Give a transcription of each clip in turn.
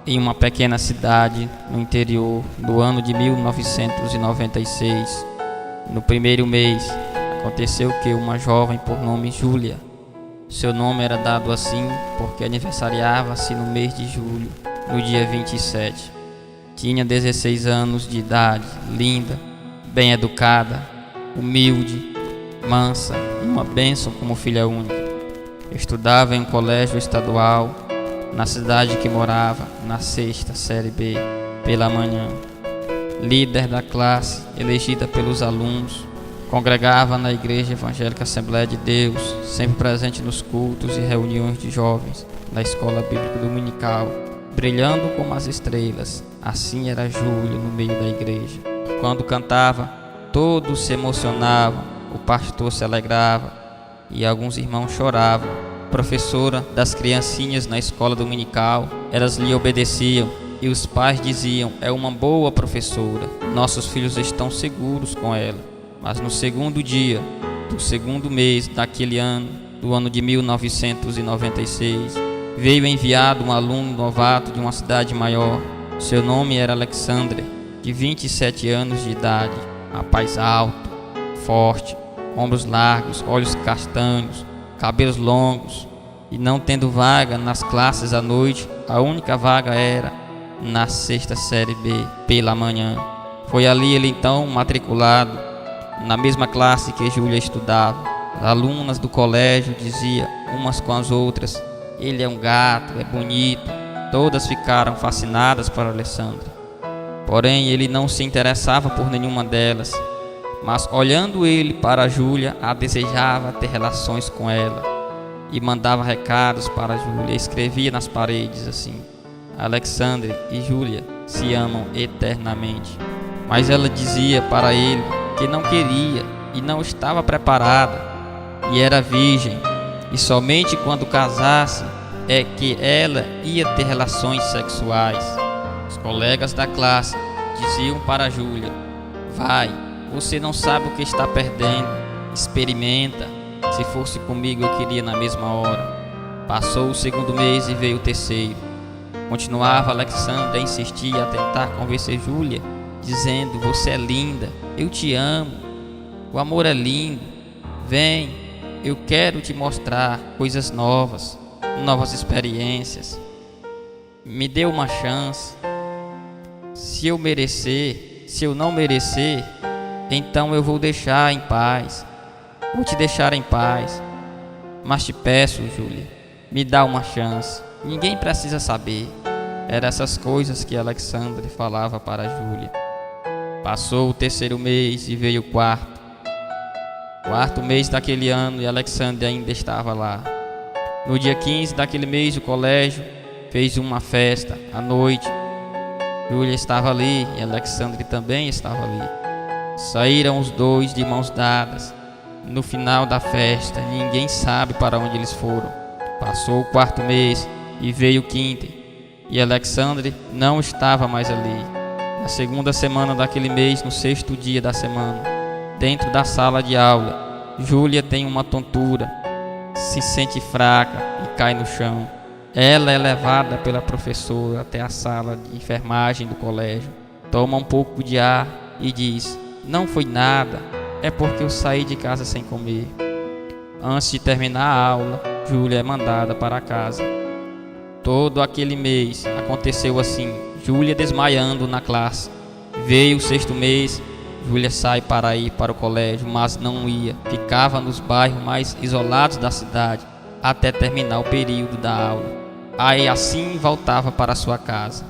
em uma pequena cidade no interior, no ano de 1996. No primeiro mês, aconteceu que uma jovem por nome Júlia, seu nome era dado assim porque aniversariava-se no mês de julho, no dia 27. Tinha 16 anos de idade, linda, bem educada, humilde, mansa e uma bênção como filha única. Estudava em um colégio estadual na cidade que morava, na 6ª série B, pela manhã. Líder da classe, elegida pelos alunos, congregava na Igreja Evangélica Assembleia de Deus, sempre presente nos cultos e reuniões de jovens, na escola bíblica dominical, brilhando como as estrelas. Assim era Júlia no meio da igreja. Quando cantava, todos se emocionavam, o pastor se alegrava e alguns irmãos choravam. Professora das criancinhas na escola dominical, elas lhe obedeciam e os pais diziam: é uma boa professora, nossos filhos estão seguros com ela. Mas no segundo dia do segundo mês daquele ano, do ano de 1996, veio enviado um aluno novato de uma cidade maior. Seu nome era Alexandre, de 27 anos de idade, rapaz alto, forte, ombros largos, olhos castanhos, cabelos longos, e não tendo vaga nas classes à noite, a única vaga era na 6ª série B, pela manhã. Foi ali ele então matriculado, na mesma classe que Júlia estudava. As alunas do colégio diziam umas com as outras: ele é um gato, é bonito. Todas ficaram fascinadas por Alexandre. Porém, ele não se interessava por nenhuma delas, mas olhando ele para Júlia, a desejava ter relações com ela e mandava recados para Júlia. Escrevia nas paredes assim: Alexandre e Júlia se amam eternamente. Mas ela dizia para ele que não queria e não estava preparada, e era virgem, e somente quando casasse é que ela ia ter relações sexuais. Os colegas da classe diziam para Júlia: vai, você não sabe o que está perdendo, experimenta. Se fosse comigo eu queria na mesma hora. Passou o segundo mês e veio o terceiro. Continuava Alexandre a insistir, a tentar convencer Júlia, dizendo: você é linda, eu te amo, o amor é lindo, vem, eu quero te mostrar coisas novas, novas experiências, me dê uma chance. Se eu merecer, se eu não merecer, então eu vou deixar em paz, vou te deixar em paz. Mas te peço, Júlia, me dá uma chance, ninguém precisa saber. Eram essas coisas que Alexandre falava para Júlia. Passou o terceiro mês e veio o quarto mês daquele ano, e Alexandre ainda estava lá. No dia 15 daquele mês, o colégio fez uma festa à noite. Júlia estava ali e Alexandre também estava ali. Saíram os dois de mãos dadas. No final da festa, ninguém sabe para onde eles foram. Passou o quarto mês e veio o quinto, e Alexandre não estava mais ali. Na segunda semana daquele mês, no 6º dia da semana, dentro da sala de aula, Júlia tem uma tontura, se sente fraca e cai no chão. Ela é levada pela professora até a sala de enfermagem do colégio, toma um pouco de ar e diz: não foi nada, é porque eu saí de casa sem comer. Antes de terminar a aula, Júlia é mandada para casa. Todo aquele mês aconteceu assim, Júlia desmaiando na classe. Veio o 6º mês, Júlia sai para ir para o colégio, mas não ia. Ficava nos bairros mais isolados da cidade até terminar o período da aula. Aí assim voltava para sua casa,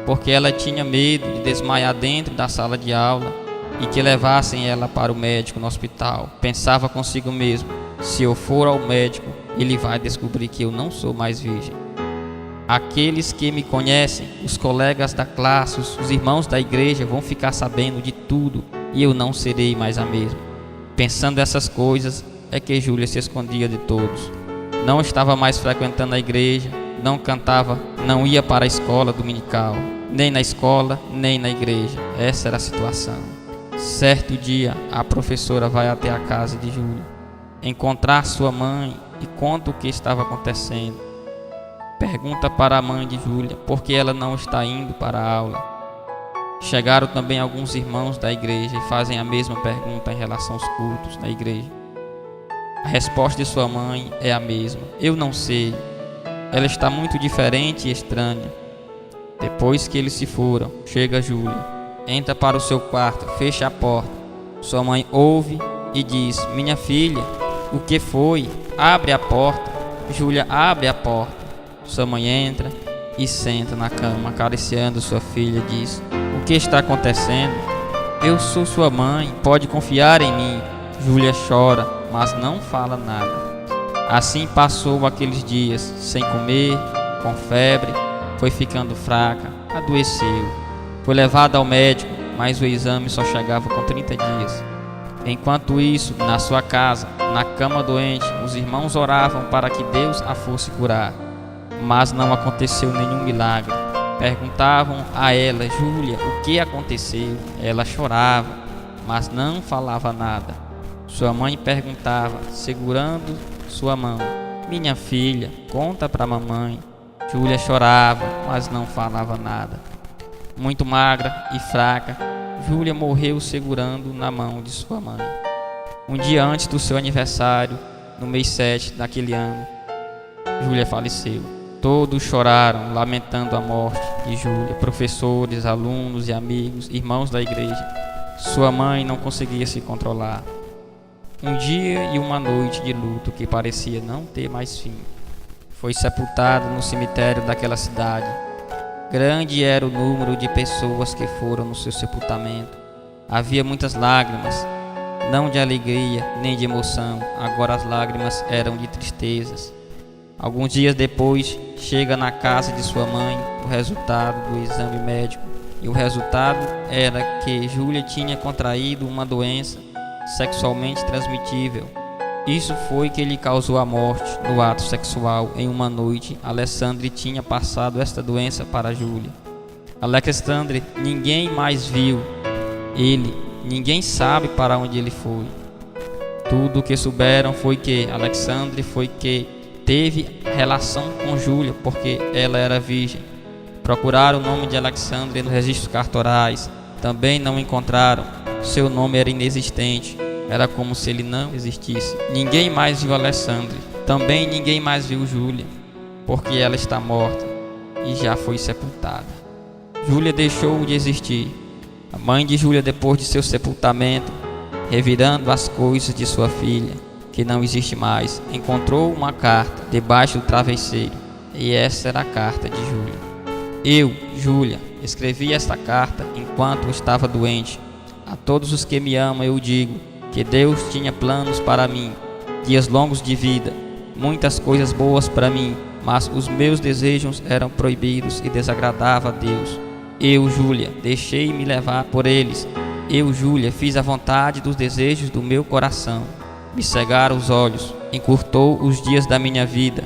porque ela tinha medo de desmaiar dentro da sala de aula e que levassem ela para o médico no hospital. Pensava consigo mesmo: se eu for ao médico, ele vai descobrir que eu não sou mais virgem. Aqueles que me conhecem, os colegas da classe, os irmãos da igreja vão ficar sabendo de tudo e eu não serei mais a mesma. Pensando essas coisas, é que Júlia se escondia de todos. Não estava mais frequentando a igreja, não cantava, não ia para a escola dominical, nem na escola, nem na igreja. Essa era a situação. Certo dia, a professora vai até a casa de Júlia, encontrar sua mãe e conta o que estava acontecendo. pergunta para a mãe de Júlia por que ela não está indo para a aula. Chegaram também alguns irmãos da igreja e fazem a mesma pergunta em relação aos cultos na igreja. A resposta de sua mãe é a mesma: eu não sei. Ela está muito diferente e estranha. Depois que eles se foram, chega Júlia, entra para o seu quarto, fecha a porta. Sua mãe ouve e diz: minha filha, o que foi? Abre a porta. Júlia abre a porta. Sua mãe entra e senta na cama, acariciando sua filha, diz: o que está acontecendo? Eu sou sua mãe, pode confiar em mim. Júlia chora, mas não fala nada. Assim passou aqueles dias, sem comer, com febre, foi ficando fraca, adoeceu. Foi levada ao médico, mas o exame só chegava com 30 dias. Enquanto isso, na sua casa, na cama doente, os irmãos oravam para que Deus a fosse curar. Mas não aconteceu nenhum milagre. Perguntavam a ela: Júlia, o que aconteceu? Ela chorava, mas não falava nada. Sua mãe perguntava, segurando sua mão: minha filha, conta para a mamãe. Júlia chorava, mas não falava nada. Muito magra e fraca, Júlia morreu segurando na mão de sua mãe. Um dia antes do seu aniversário, no mês 7 daquele ano, Júlia faleceu. Todos choraram, lamentando a morte de Júlia, professores, alunos e amigos, irmãos da igreja. Sua mãe não conseguia se controlar. Um dia e uma noite de luto que parecia não ter mais fim. Foi sepultada no cemitério daquela cidade. Grande era o número de pessoas que foram no seu sepultamento. Havia muitas lágrimas, não de alegria nem de emoção, agora as lágrimas eram de tristezas. Alguns dias depois, chega na casa de sua mãe o resultado do exame médico, e o resultado era que Júlia tinha contraído uma doença sexualmente transmitível. Isso foi que lhe causou a morte no ato sexual. Em uma noite, Alexandre tinha passado esta doença para Júlia. Alexandre, ninguém mais viu ele, ninguém sabe para onde ele foi. Tudo o que souberam foi que Alexandre teve relação com Júlia, porque ela era virgem. Procuraram o nome de Alexandre nos registros cartorais, também não encontraram. Seu nome era inexistente, era como se ele não existisse. Ninguém mais viu Alexandre, também ninguém mais viu Júlia, porque ela está morta e já foi sepultada. Júlia deixou de existir. A mãe de Júlia, depois de seu sepultamento, revirando as coisas de sua filha, que não existe mais, encontrou uma carta debaixo do travesseiro, e essa era a carta de Júlia. Eu, Júlia, escrevi esta carta enquanto estava doente. A todos os que me amam eu digo que Deus tinha planos para mim, dias longos de vida, muitas coisas boas para mim, mas os meus desejos eram proibidos e desagradava a Deus. Eu, Júlia, deixei-me levar por eles. Eu, Júlia, fiz a vontade dos desejos do meu coração. Me cegaram os olhos, encurtou os dias da minha vida.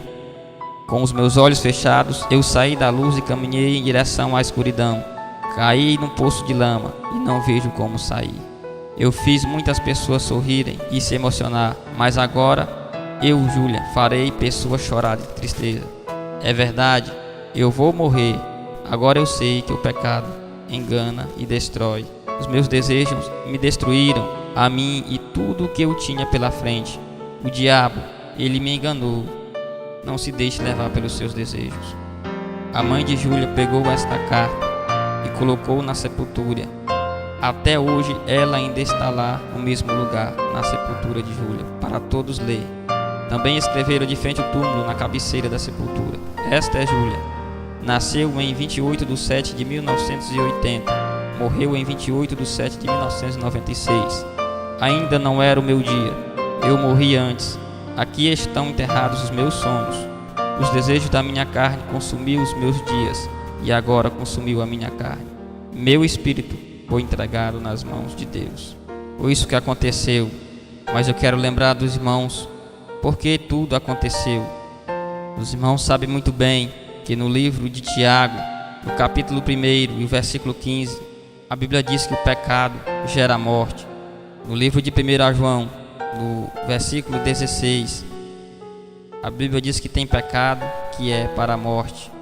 Com os meus olhos fechados, eu saí da luz e caminhei em direção à escuridão. Caí num poço de lama e não vejo como sair. Eu fiz muitas pessoas sorrirem e se emocionar, mas agora eu, Júlia, farei pessoas chorar de tristeza. É verdade, eu vou morrer. Agora eu sei que o pecado engana e destrói. Os meus desejos me destruíram, a mim e tudo o que eu tinha pela frente. O diabo, ele me enganou. Não se deixe levar pelos seus desejos. A mãe de Júlia pegou esta carta e colocou na sepultura. Até hoje ela ainda está lá no mesmo lugar, na sepultura de Júlia, para todos ler. Também escreveram de frente ao túmulo, na cabeceira da sepultura: esta é Júlia. Nasceu em 28 de 7 de 1980. Morreu em 28 de 7 de 1996. Ainda não era o meu dia. Eu morri antes. Aqui estão enterrados os meus sonhos. Os desejos da minha carne consumiu os meus dias, e agora consumiu a minha carne. Meu espírito foi entregado nas mãos de Deus. Foi isso que aconteceu. Mas eu quero lembrar dos irmãos porque tudo aconteceu. Os irmãos sabem muito bem que no livro de Tiago, no capítulo 1 e o versículo 15, a Bíblia diz que o pecado gera morte. No livro de 1 João, no versículo 16, a Bíblia diz que tem pecado que é para a morte.